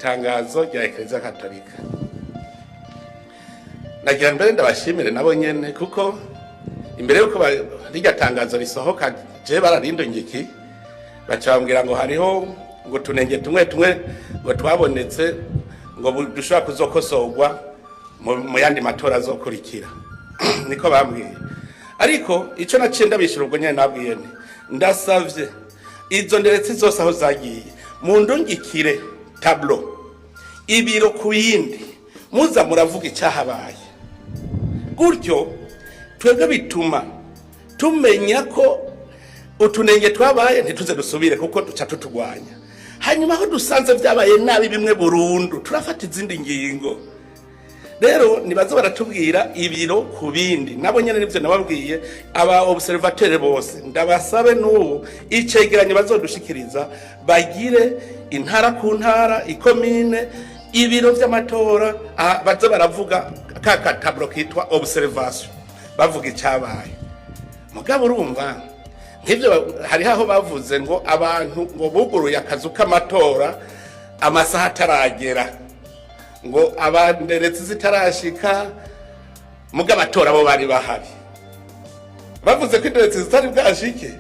itangazo rya Eklezia Katolika. Nagira mbere ndabashimire nabo nyene kuko imbere yuko rirya tangazo risohoka je bararindongiki bacambwira ngo hariho ngo tunenge tumwe ngo twabonetse ngo dushobora kuzokosorwa mu yandi matora azokurikira niko bambwiye. Ariko ico naciye ndabishira ubwo nyene nabwiye nti ndasavye izo nderetse zose aho zagiye mu ndungikire tablo ibiro kuyindi muza muravuga icyahabaye gutyo twebwe bituma tumenya ko utunenge twabaye ntituze dusubire kuko duca tutugwanya. Hanyuma aho dusanze byabaye nabi bimwe burundu turafata izindi ngingo. Rero nibazo baratubwira ibiro kubindi nabo nyene nivyo nababwiye aba observateur bose ndabasabe n'ubu icegeranye bazodushikiriza bagire intara ku ntara ikomine ibiro vy'amatora bazo baravuga kaka tablo kitwa observation bavuga icyabaye. Mugabo urumva nk'ivyo hari aho bavuze ngo abantu ngo buguruye akazu k'amatora amasaha ataragera ngo abanderetse zitarashika mugabo abatora bo bari bahari. Bavuze ko inderetse zitari bwashike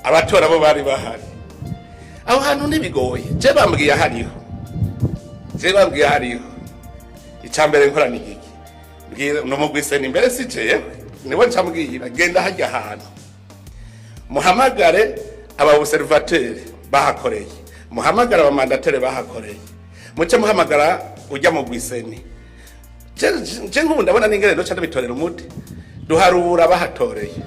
abatora bo bari bahari. Aho hantu nibigoye je bambwiye hariho icambere nkora nigiki mbwira no mugwise ni mbere sijewe niwe ncambwira genda hajya ahantu muhamagare aba observateur bahakoreye muhamagara aba mandateri bahakoreye muce muhamagara ujya mu gwiseni je nk'ubu ndabona n'ingere no cyane bitorera umuti duharura bahatoreye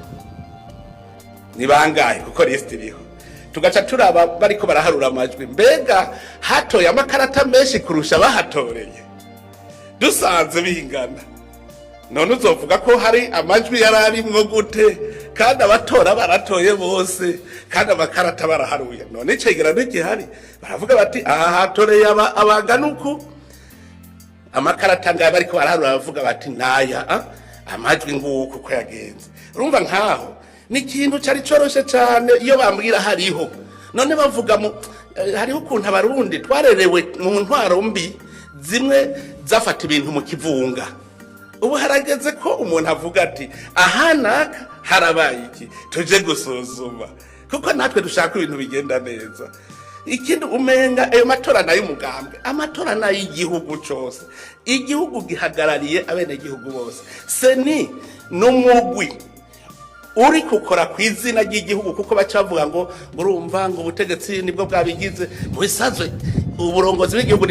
ni bangaye kuko list iriho tugaca turaba bariko baraharura amajwi mbega hatoye amakarata menshi kurusha bahatoreye dusanze bingana none uzovuga ko hari amajwi yararimwo gute kandi abatora baratoye bose kandi amakarata baraharuye none cegerano gihari baravuga bati aha hatoreye abaganuku amakarata ngaye bariko baraharura bavuga bati naya amajwi nguko ko yagenze. Urumva nkaho ni ikintu cari coroshe cyane iyo bambwira hariho none bavuga mu hariho ukuntu abarundi twarerewe mu ntwaro mbi zimwe zafata ibintu mu kivunga. Ubu harageze ko umuntu avuga ati ahana harabaye iki tuje gusuzuma kuko natwe dushaka ibintu bigenda neza. Ikindi umenga ayo matora nayo umugambwe amatora nayo igihugu cyose igihugu gihagarariye abene gihugu bose seni n'umugwi uri kukora ku izina ry'igihugu kuko bacavuga ngo urumva ngo ubutegetsi nibwo bwabigize mu bisanzwe uburongozi bw'igihugu